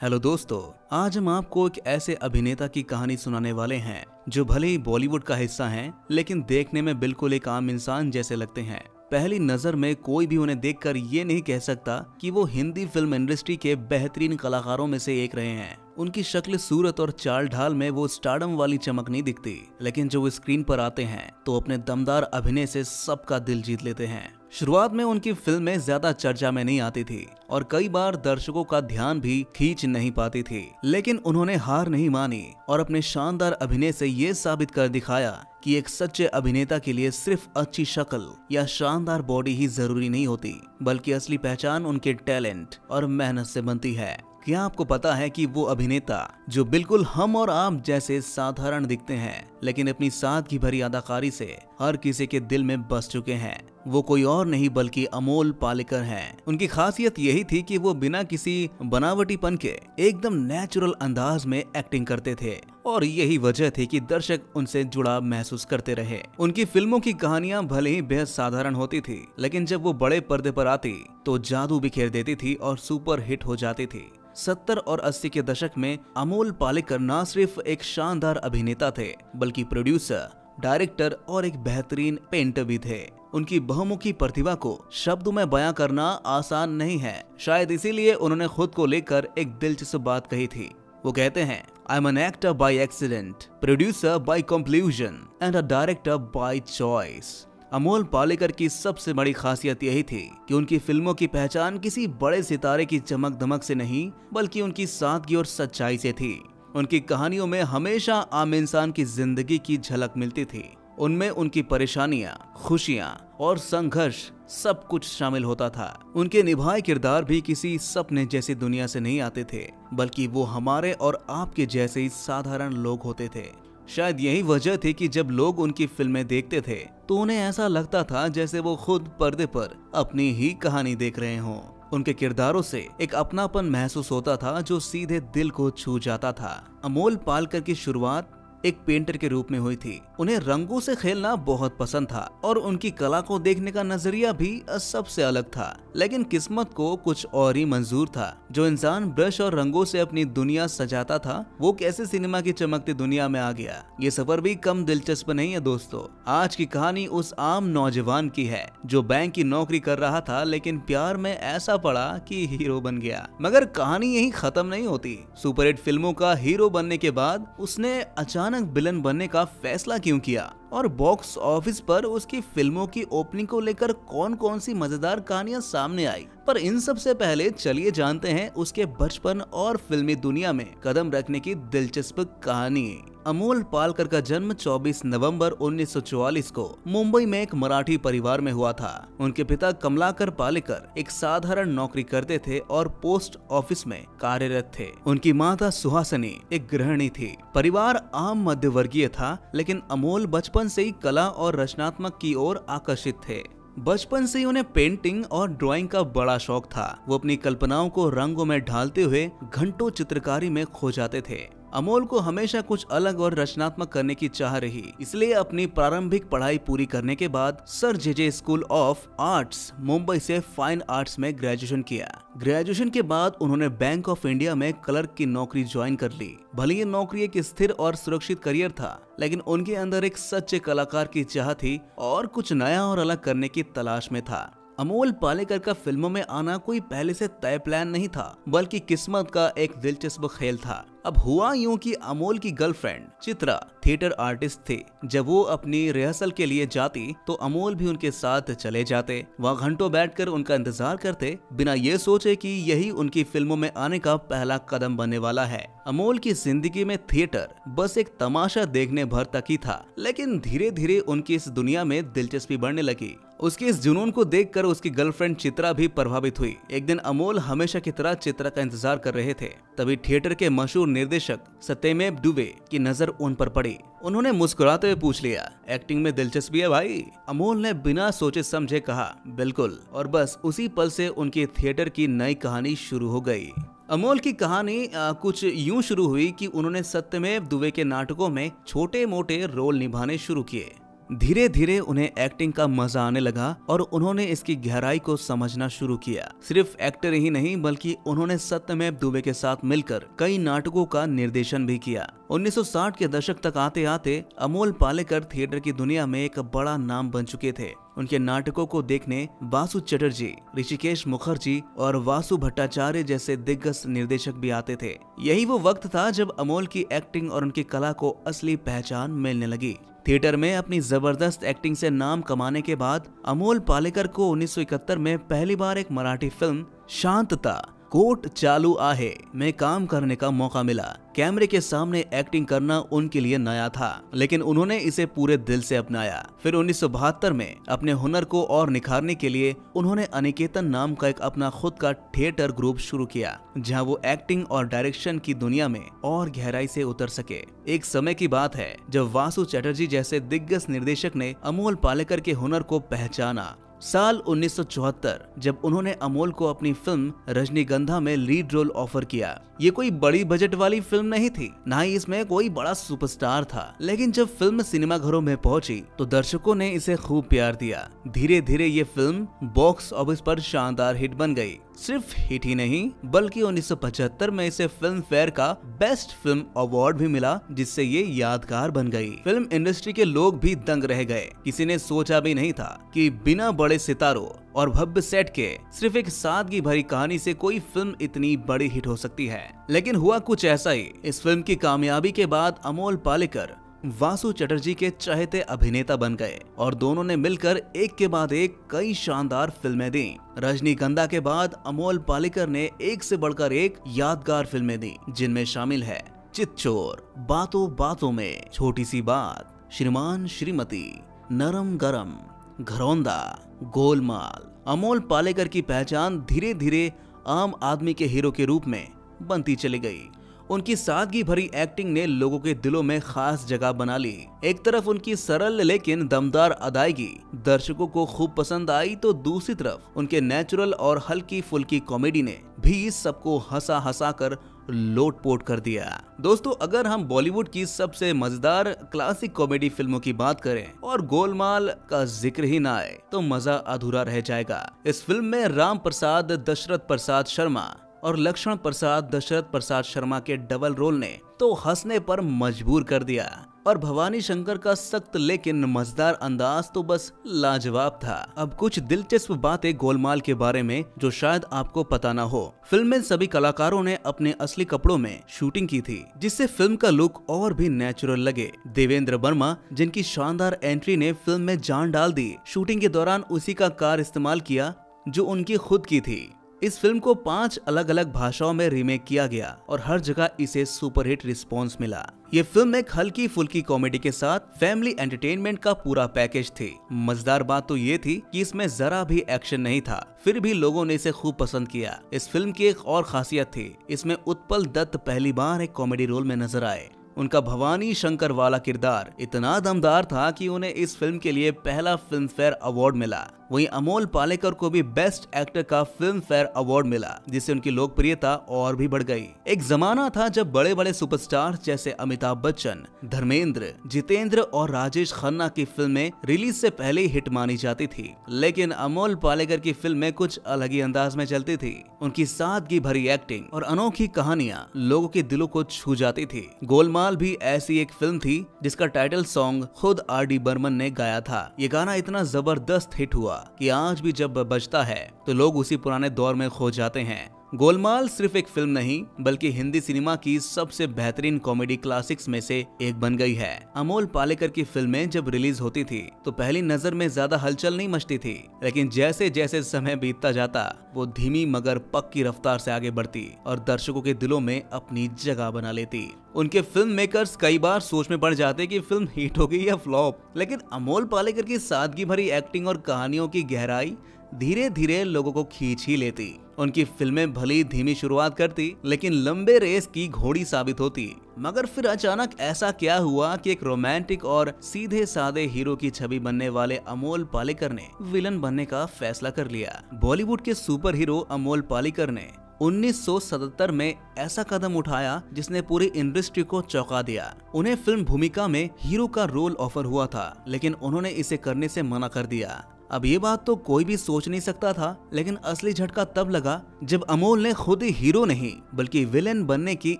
Hello दोस्तों, आज हम आपको एक ऐसे अभिनेता की कहानी सुनाने वाले हैं जो भले ही बॉलीवुड का हिस्सा हैं, लेकिन देखने में बिल्कुल एक आम इंसान जैसे लगते हैं। पहली नजर में कोई भी उन्हें देखकर ये नहीं कह सकता कि वो हिंदी फिल्म इंडस्ट्री के बेहतरीन कलाकारों में से एक रहे हैं। उनकी शक्ल, सूरत और चाल ढाल में वो स्टारडम वाली चमक नहीं दिखती, लेकिन जब वो स्क्रीन पर आते हैं तो अपने दमदार अभिनय से सबका दिल जीत लेते हैं। शुरुआत में उनकी फिल्में ज्यादा चर्चा में नहीं आती थी और कई बार दर्शकों का ध्यान भी खींच नहीं पाती थी, लेकिन उन्होंने हार नहीं मानी और अपने शानदार अभिनय से ये साबित कर दिखाया कि एक सच्चे अभिनेता के लिए सिर्फ अच्छी शक्ल या शानदार बॉडी ही जरूरी नहीं होती, बल्कि असली पहचान उनके टैलेंट और मेहनत से बनती है। क्या आपको पता है कि वो अभिनेता जो बिल्कुल हम और आप जैसे साधारण दिखते हैं, लेकिन अपनी सादगी भरी अदाकारी से हर किसी के दिल में बस चुके हैं, वो कोई और नहीं बल्कि अमोल पालेकर हैं। उनकी खासियत यही थी कि वो बिना किसी बनावटीपन के एकदम नेचुरल अंदाज में एक्टिंग करते थे और यही वजह थी कि दर्शक उनसे जुड़ाव महसूस करते रहे। उनकी फिल्मों की कहानियां भले ही बेहद साधारण होती थी, लेकिन जब वो बड़े पर्दे पर आती तो जादू बिखेर देती थी और सुपर हिट हो जाती थी। 70 और 80 के दशक में अमोल पालेकर न सिर्फ एक शानदार अभिनेता थे, बल्कि प्रोड्यूसर, डायरेक्टर और एक बेहतरीन पेंटर भी थे। उनकी बहुमुखी प्रतिभा को शब्दों में बयां करना आसान नहीं है। शायद इसीलिए उन्होंने खुद को लेकर एक दिलचस्प बात कही थी। वो कहते हैं, I am an actor by accident, producer by conclusion and a director by choice. Amol Palekar की सबसे बड़ी खासियत यही थी कि उनकी फिल्मों की पहचान किसी बड़े सितारे की चमक दमक से नहीं, बल्कि उनकी सादगी और सच्चाई से थी। उनकी कहानियों में हमेशा आम इंसान की जिंदगी की झलक मिलती थी। उनमें उनकी परेशानियां, खुशियां और संघर्ष सब कुछ शामिल होता था। उनके निभाए किरदार भी किसी सपने जैसी दुनिया से नहीं आते थे, बल्कि वो हमारे और आपके जैसे ही साधारण लोग होते थे। शायद यही वजह थी कि जब लोग उनकी फिल्में देखते थे तो उन्हें ऐसा लगता था जैसे वो खुद पर्दे पर अपनी ही कहानी देख रहे हों। उनके किरदारों से एक अपनापन महसूस होता था जो सीधे दिल को छू जाता था। अमोल पालेकर की शुरुआत एक पेंटर के रूप में हुई थी। उन्हें रंगों से खेलना बहुत पसंद था और उनकी कला को देखने का नजरिया भी सबसे अलग था, लेकिन किस्मत को कुछ और ही मंजूर था। जो इंसान ब्रश और रंगों से अपनी दुनिया सजाता था, वो कैसे सिनेमा की चमकती दुनिया में आ गया। ये सफर भी कम दिलचस्प नहीं है दोस्तों। आज की कहानी उस आम नौजवान की है जो बैंक की नौकरी कर रहा था, लेकिन प्यार में ऐसा पड़ा कि हीरो बन गया। मगर कहानी यही खत्म नहीं होती। सुपरहिट फिल्मों का हीरो बनने के बाद उसने अचानक विलन बनने का फैसला क्यों किया और बॉक्स ऑफिस पर उसकी फिल्मों की ओपनिंग को लेकर कौन कौन सी मजेदार कहानियां सामने आई। पर इन सब से पहले चलिए जानते हैं उसके बचपन और फिल्मी दुनिया में कदम रखने की दिलचस्प कहानी। अमोल पालेकर का जन्म 24 नवंबर 1944 को मुंबई में एक मराठी परिवार में हुआ था। उनके पिता कमलाकर पालेकर एक साधारण नौकरी करते थे और पोस्ट ऑफिस में कार्यरत थे। उनकी माता सुहासिनी एक गृहिणी थी। परिवार आम मध्य वर्गीय था, लेकिन अमोल बचपन से ही कला और रचनात्मक की ओर आकर्षित थे। बचपन से ही उन्हें पेंटिंग और ड्राइंग का बड़ा शौक था। वो अपनी कल्पनाओं को रंगों में ढालते हुए घंटों चित्रकारी में खो जाते थे। अमोल को हमेशा कुछ अलग और रचनात्मक करने की चाह रही, इसलिए अपनी प्रारंभिक पढ़ाई पूरी करने के बाद sir J school of arts Mumbai से फाइन आर्ट्स में ग्रेजुएशन किया। ग्रेजुएशन के बाद उन्होंने बैंक ऑफ इंडिया में क्लर्क की नौकरी ज्वाइन कर ली। भले ये नौकरी एक स्थिर और सुरक्षित करियर था, लेकिन उनके अंदर एक सच्चे कलाकार की चाह थी और कुछ नया और अलग करने की तलाश में था। अमोल पालेकर का फिल्मों में आना कोई पहले से तय प्लान नहीं था, बल्कि किस्मत का एक दिलचस्प खेल था। अब हुआ यूं कि अमोल की गर्लफ्रेंड चित्रा थिएटर आर्टिस्ट थी। जब वो अपनी रिहर्सल के लिए जाती तो अमोल भी उनके साथ चले जाते। वहाँ घंटों बैठकर उनका इंतजार करते, बिना ये सोचे कि यही उनकी फिल्मों में आने का पहला कदम बनने वाला है। अमोल की जिंदगी में थिएटर बस एक तमाशा देखने भर तक ही था, लेकिन धीरे धीरे उनकी इस दुनिया में दिलचस्पी बढ़ने लगी। उसके इस जुनून को देखकर उसकी गर्लफ्रेंड चित्रा भी प्रभावित हुई। एक दिन अमोल हमेशा की तरह चित्रा का इंतजार कर रहे थे, तभी थिएटर के मशहूर निर्देशक सत्यमेव दुबे की नजर उन पर पड़ी। उन्होंने मुस्कुराते हुए पूछ लिया, एक्टिंग में दिलचस्पी है भाई? अमोल ने बिना सोचे समझे कहा, बिल्कुल। और बस उसी पल से उनकी थिएटर की नई कहानी शुरू हो गई। अमोल की कहानी कुछ यूं शुरू हुई कि उन्होंने सत्यमेव दुबे के नाटकों में छोटे मोटे रोल निभाने शुरू किए। धीरे धीरे उन्हें एक्टिंग का मजा आने लगा और उन्होंने इसकी गहराई को समझना शुरू किया। सिर्फ एक्टर ही नहीं बल्कि उन्होंने सत्यमेव दुबे के साथ मिलकर कई नाटकों का निर्देशन भी किया। 1960 के दशक तक आते आते अमोल पालेकर थिएटर की दुनिया में एक बड़ा नाम बन चुके थे। उनके नाटकों को देखने वासु चटर्जी, ऋषिकेश मुखर्जी और वासु भट्टाचार्य जैसे दिग्गज निर्देशक भी आते थे। यही वो वक्त था जब अमोल की एक्टिंग और उनकी कला को असली पहचान मिलने लगी। थिएटर में अपनी जबरदस्त एक्टिंग से नाम कमाने के बाद अमोल पालेकर को 1971 में पहली बार एक मराठी फिल्म शांतता कोर्ट चालू आहे में काम करने का मौका मिला। कैमरे के सामने एक्टिंग करना उनके लिए नया था, लेकिन उन्होंने इसे पूरे दिल से अपनाया। फिर 1972 में अपने हुनर को और निखारने के लिए उन्होंने अनिकेतन नाम का एक अपना खुद का थिएटर ग्रुप शुरू किया, जहां वो एक्टिंग और डायरेक्शन की दुनिया में और गहराई से उतर सके। एक समय की बात है जब वासु चटर्जी जैसे दिग्गज निर्देशक ने अमोल पालेकर के हुनर को पहचाना। साल 1974 जब उन्होंने अमोल को अपनी फिल्म रजनीगंधा में लीड रोल ऑफर किया। ये कोई बड़ी बजट वाली फिल्म नहीं थी, ना ही इसमें कोई बड़ा सुपरस्टार था, लेकिन जब फिल्म सिनेमाघरों में पहुंची तो दर्शकों ने इसे खूब प्यार दिया। धीरे धीरे ये फिल्म बॉक्स ऑफिस पर शानदार हिट बन गई। सिर्फ हिट ही नहीं बल्कि 1975 में इसे फिल्म फेयर का बेस्ट फिल्म अवार्ड भी मिला, जिससे ये यादगार बन गई। फिल्म इंडस्ट्री के लोग भी दंग रह गए। किसी ने सोचा भी नहीं था कि बिना बड़े सितारों और भव्य सेट के सिर्फ एक सादगी भरी कहानी से कोई फिल्म इतनी बड़ी हिट हो सकती है। लेकिन हुआ कुछ ऐसा ही। इस फिल्म की कामयाबी के बाद अमोल पालेकर वासु चटर्जी के चहेते अभिनेता बन गए और दोनों ने मिलकर एक के बाद एक कई शानदार फिल्में दी। रजनीगंधा के बाद अमोल पालेकर ने एक से बढ़कर एक यादगार फिल्में दी, जिनमें शामिल है चितचोर, बातों बातों में, छोटी सी बात, श्रीमान श्रीमती, नरम गरम, घरौंदा, गोलमाल। अमोल पालेकर की पहचान धीरे धीरे आम आदमी के हीरो के रूप में बनती चली गई। उनकी सादगी भरी एक्टिंग ने लोगों के दिलों में खास जगह बना ली। एक तरफ उनकी सरल लेकिन दमदार अदायगी दर्शकों को खूब पसंद आई, तो दूसरी तरफ उनके नेचुरल और हल्की फुल्की कॉमेडी ने भी सबको हंसा हंसा कर लोटपोट कर दिया। दोस्तों, अगर हम बॉलीवुड की सबसे मजेदार क्लासिक कॉमेडी फिल्मों की बात करें और गोलमाल का जिक्र ही ना आए तो मजा अधूरा रह जाएगा। इस फिल्म में राम प्रसाद दशरथ प्रसाद शर्मा और लक्ष्मण प्रसाद दशरथ प्रसाद शर्मा के डबल रोल ने तो हंसने पर मजबूर कर दिया, और भवानी शंकर का सख्त लेकिन मजेदार अंदाज तो बस लाजवाब था। अब कुछ दिलचस्प बातें गोलमाल के बारे में जो शायद आपको पता ना हो। फिल्म में सभी कलाकारों ने अपने असली कपड़ों में शूटिंग की थी, जिससे फिल्म का लुक और भी नेचुरल लगे। देवेंद्र वर्मा, जिनकी शानदार एंट्री ने फिल्म में जान डाल दी, शूटिंग के दौरान उसी का कार इस्तेमाल किया जो उनकी खुद की थी। इस फिल्म को 5 अलग अलग भाषाओं में रीमेक किया गया और हर जगह इसे सुपरहिट रिस्पॉन्स मिला। ये फिल्म एक हल्की फुल्की कॉमेडी के साथ फैमिली एंटरटेनमेंट का पूरा पैकेज थी। मजेदार बात तो ये थी कि इसमें जरा भी एक्शन नहीं था, फिर भी लोगों ने इसे खूब पसंद किया। इस फिल्म की एक और खासियत थी, इसमें उत्पल दत्त पहली बार एक कॉमेडी रोल में नजर आए। उनका भवानी शंकर वाला किरदार इतना दमदार था कि उन्हें इस फिल्म के लिए पहला फिल्म फेयर अवार्ड मिला। वहीं अमोल पालेकर को भी बेस्ट एक्टर का फिल्म फेयर अवार्ड मिला, जिससे उनकी लोकप्रियता और भी बढ़ गई। एक जमाना था जब बड़े बड़े सुपरस्टार जैसे अमिताभ बच्चन, धर्मेंद्र, जितेंद्र और राजेश खन्ना की फिल्में रिलीज से पहले ही हिट मानी जाती थी, लेकिन अमोल पालेकर की फिल्में कुछ अलग ही अंदाज में चलती थी। उनकी सादगी भरी एक्टिंग और अनोखी कहानियां लोगों के दिलों को छू जाती थी। गोलमाल भी ऐसी एक फिल्म थी जिसका टाइटल सॉन्ग खुद R.D. बर्मन ने गाया था। ये गाना इतना जबरदस्त हिट हुआ कि आज भी जब बजता है तो लोग उसी पुराने दौर में खो जाते हैं। गोलमाल सिर्फ एक फिल्म नहीं बल्कि हिंदी सिनेमा की सबसे बेहतरीन कॉमेडी क्लासिक्स में से एक बन गई है। अमोल पालेकर की फिल्में जब रिलीज होती थी तो पहली नजर में ज्यादा हलचल नहीं मचती थी, लेकिन जैसे जैसे समय बीतता जाता वो धीमी मगर पक्की रफ्तार से आगे बढ़ती और दर्शकों के दिलों में अपनी जगह बना लेती। उनके फिल्म मेकर्स कई बार सोच में पड़ जाते कि फिल्म हिट होगी या फ्लॉप, लेकिन अमोल पालेकर की सादगी भरी एक्टिंग और कहानियों की गहराई धीरे धीरे लोगों को खींच ही लेती। उनकी फिल्में भली धीमी शुरुआत करती लेकिन लंबे रेस की घोड़ी साबित होती। मगर फिर अचानक ऐसा क्या हुआ कि एक रोमांटिक और सीधे साधे हीरो की छवि बनने वाले अमोल पालेकर ने विलन बनने का फैसला कर लिया। बॉलीवुड के सुपर हीरो अमोल पालेकर ने 1977 में ऐसा कदम उठाया जिसने पूरी इंडस्ट्री को चौंका दिया। उन्हें फिल्म भूमिका में हीरो का रोल ऑफर हुआ था, लेकिन उन्होंने इसे करने से मना कर दिया। अब ये बात तो कोई भी सोच नहीं सकता था, लेकिन असली झटका तब लगा जब अमोल ने खुद ही हीरो नहीं बल्कि विलेन बनने की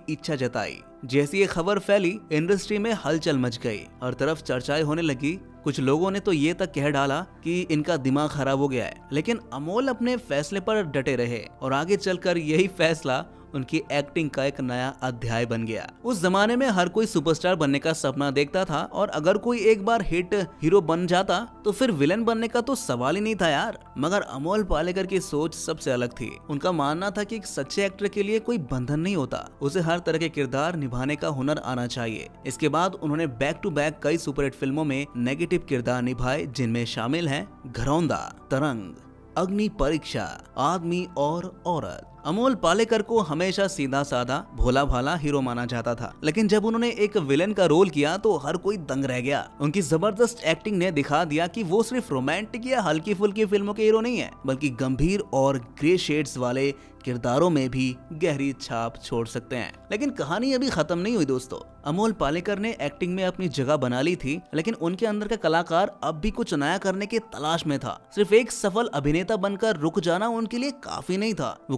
इच्छा जताई। जैसी ये खबर फैली, इंडस्ट्री में हलचल मच गई। हर तरफ चर्चाएं होने लगी। कुछ लोगों ने तो ये तक कह डाला कि इनका दिमाग खराब हो गया है, लेकिन अमोल अपने फैसले पर डटे रहे और आगे चलकर यही फैसला उनकी एक्टिंग का एक नया अध्याय बन गया। उस जमाने में हर कोई सुपरस्टार बनने का सपना देखता था और अगर कोई एक बार हिट हीरो बन जाता तो फिर विलेन बनने का तो सवाल ही नहीं था यार। मगर अमोल पालेकर की सोच सबसे अलग थी। उनका मानना था कि एक सच्चे एक्टर के लिए कोई बंधन नहीं होता, उसे हर तरह के किरदार निभाने का हुनर आना चाहिए। इसके बाद उन्होंने बैक टू बैक कई सुपरहिट फिल्मों में नेगेटिव किरदार निभाए, जिनमें शामिल हैं घरौंदा, तरंग, अग्नि परीक्षा, आदमी और औरत। अमोल पालेकर को हमेशा सीधा साधा भोला भाला हीरो माना जाता था, लेकिन जब उन्होंने एक विलेन का रोल किया तो हर कोई दंग रह गया। उनकी जबरदस्त एक्टिंग ने दिखा दिया कि वो सिर्फ रोमांटिक या हल्की फुल्की फिल्मों के हीरो नहीं है, बल्कि गंभीर और ग्रे शेड्स वाले किरदारों में भी गहरी छाप छोड़ सकते हैं। लेकिन कहानी अभी खत्म नहीं हुई दोस्तों। अमोल पालेकर ने एक्टिंग में अपनी जगह बना ली थी, लेकिन उनके अंदर का कलाकार अब भी कुछ नया करने की तलाश में था। सिर्फ एक सफल अभिनेता बनकर रुक जाना उनके लिए काफी नहीं था, वो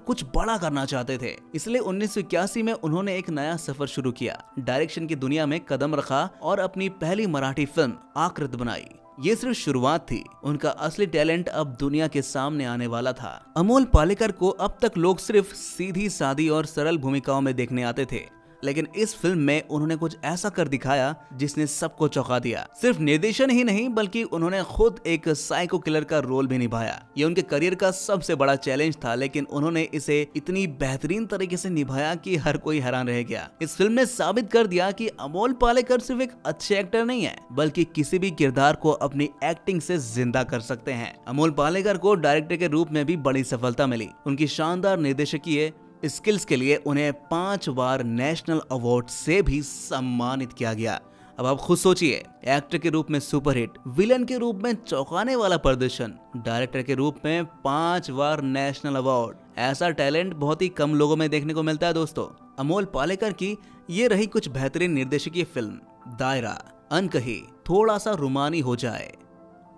कुछ बड़ा करना चाहते थे। इसलिए 1981 में उन्होंने एक नया सफर शुरू किया, डायरेक्शन की दुनिया में कदम रखा और अपनी पहली मराठी फिल्म आकृत बनाई। ये सिर्फ शुरुआत थी, उनका असली टैलेंट अब दुनिया के सामने आने वाला था। अमोल पालेकर को अब तक लोग सिर्फ सीधी सादी और सरल भूमिकाओं में देखने आते थे, लेकिन इस फिल्म में उन्होंने कुछ ऐसा कर दिखाया जिसने सबको चौंका दिया। सिर्फ निर्देशन ही नहीं, बल्कि उन्होंने खुद एक साइको किलर का रोल भी निभाया। ये उनके करियर का सबसे बड़ा चैलेंज था, लेकिन उन्होंने इसे इतनी बेहतरीन तरीके से निभाया कि हर कोई हैरान रह गया। इस फिल्म ने साबित कर दिया कि अमोल पालेकर सिर्फ एक अच्छे एक्टर नहीं है, बल्कि किसी भी किरदार को अपनी एक्टिंग से जिंदा कर सकते हैं। अमोल पालेकर को डायरेक्टर के रूप में भी बड़ी सफलता मिली। उनकी शानदार निर्देशकीय स्किल्स के लिए उन्हें 5 बार नेशनल अवार्ड से भी सम्मानित किया गया। अब आप खुद सोचिए, एक्टर के रूप में सुपरहिट, विलन के रूप में चौंकाने वाला प्रदर्शन, डायरेक्टर के रूप में 5 बार नेशनल अवार्ड। ऐसा टैलेंट बहुत ही कम लोगों में देखने को मिलता है दोस्तों। अमोल पालेकर की ये रही कुछ बेहतरीन निर्देशकीय फिल्म। दायरा, अनकही, थोड़ा सा रुमानी हो जाए,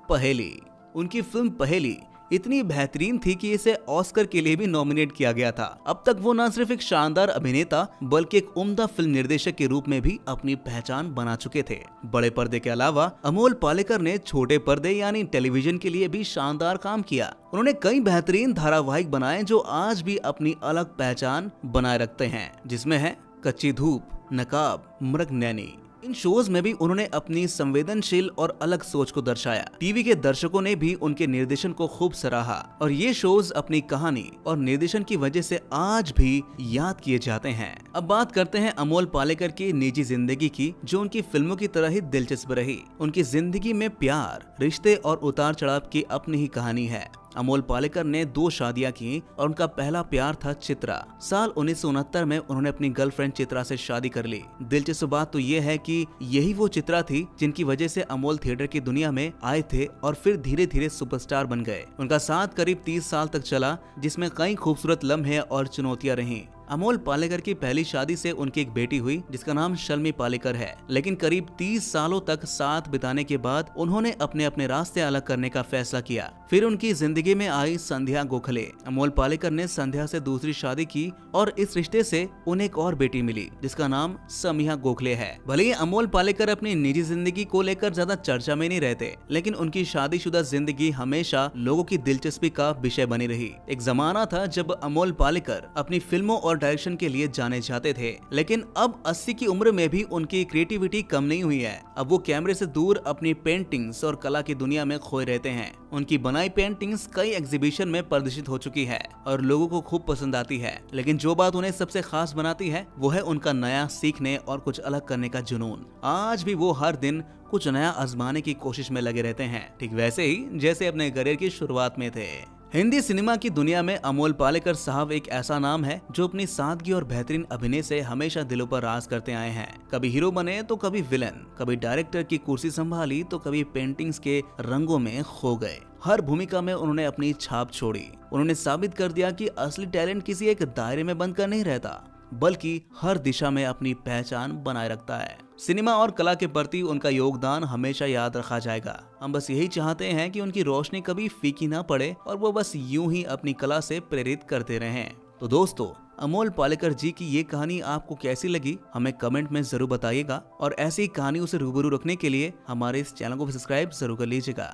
पहेली। उनकी फिल्म पहेली इतनी बेहतरीन थी कि इसे ऑस्कर के लिए भी नॉमिनेट किया गया था। अब तक वो न सिर्फ एक शानदार अभिनेता बल्कि एक उम्दा फिल्म निर्देशक के रूप में भी अपनी पहचान बना चुके थे। बड़े पर्दे के अलावा अमोल पालेकर ने छोटे पर्दे यानी टेलीविजन के लिए भी शानदार काम किया। उन्होंने कई बेहतरीन धारावाहिक बनाए जो आज भी अपनी अलग पहचान बनाए रखते हैं, जिसमें है कच्ची धूप, नकाब, मृगनैनी। इन शोज में भी उन्होंने अपनी संवेदनशील और अलग सोच को दर्शाया। टीवी के दर्शकों ने भी उनके निर्देशन को खूब सराहा और ये शोज अपनी कहानी और निर्देशन की वजह से आज भी याद किए जाते हैं। अब बात करते हैं अमोल पालेकर की निजी जिंदगी की, जो उनकी फिल्मों की तरह ही दिलचस्प रही। उनकी जिंदगी में प्यार, रिश्ते और उतार चढ़ाव की अपनी ही कहानी है। अमोल पालेकर ने 2 शादियां की और उनका पहला प्यार था चित्रा। साल 1969 में उन्होंने अपनी गर्लफ्रेंड चित्रा से शादी कर ली। दिलचस्प बात तो ये है कि यही वो चित्रा थी जिनकी वजह से अमोल थिएटर की दुनिया में आए थे और फिर धीरे धीरे सुपरस्टार बन गए। उनका साथ करीब 30 साल तक चला, जिसमें कई खूबसूरत लम्हे और चुनौतियां रहीं। अमोल पालेकर की पहली शादी से उनकी एक बेटी हुई जिसका नाम शल्मी पालेकर है, लेकिन करीब 30 सालों तक साथ बिताने के बाद उन्होंने अपने अपने रास्ते अलग करने का फैसला किया। फिर उनकी जिंदगी में आई संध्या गोखले। अमोल पालेकर ने संध्या से दूसरी शादी की और इस रिश्ते से उन्हें एक और बेटी मिली जिसका नाम समिया गोखले है। भले ही अमोल पालेकर अपनी निजी जिंदगी को लेकर ज्यादा चर्चा में नहीं रहते, लेकिन उनकी शादीशुदा जिंदगी हमेशा लोगों की दिलचस्पी का विषय बनी रही। एक जमाना था जब अमोल पालेकर अपनी फिल्मों और डायरेक्शन के लिए जाने जाते थे, लेकिन अब 80 की उम्र में भी उनकी क्रिएटिविटी कम नहीं हुई है। अब वो कैमरे से दूर अपनी पेंटिंग्स और कला की दुनिया में खोए रहते हैं। उनकी बनाई पेंटिंग्स कई एग्जीबिशन में प्रदर्शित हो चुकी है और लोगों को खूब पसंद आती है, लेकिन जो बात उन्हें सबसे खास बनाती है वो है उनका नया सीखने और कुछ अलग करने का जुनून। आज भी वो हर दिन कुछ नया आजमाने की कोशिश में लगे रहते हैं, ठीक वैसे ही जैसे अपने करियर की शुरुआत में थे। हिंदी सिनेमा की दुनिया में अमोल पालेकर साहब एक ऐसा नाम है जो अपनी सादगी और बेहतरीन अभिनय से हमेशा दिलों पर राज करते आए हैं। कभी हीरो बने तो कभी विलन, कभी डायरेक्टर की कुर्सी संभाली तो कभी पेंटिंग्स के रंगों में खो गए। हर भूमिका में उन्होंने अपनी छाप छोड़ी। उन्होंने साबित कर दिया कि असली टैलेंट किसी एक दायरे में बंद कर नहीं रहता, बल्कि हर दिशा में अपनी पहचान बनाए रखता है। सिनेमा और कला के प्रति उनका योगदान हमेशा याद रखा जाएगा। हम बस यही चाहते हैं कि उनकी रोशनी कभी फीकी ना पड़े और वो बस यूं ही अपनी कला से प्रेरित करते रहें। तो दोस्तों, अमोल पालेकर जी की ये कहानी आपको कैसी लगी हमें कमेंट में जरूर बताइएगा और ऐसी कहानियों से रूबरू रखने के लिए हमारे इस चैनल को सब्सक्राइब जरूर कर लीजिएगा।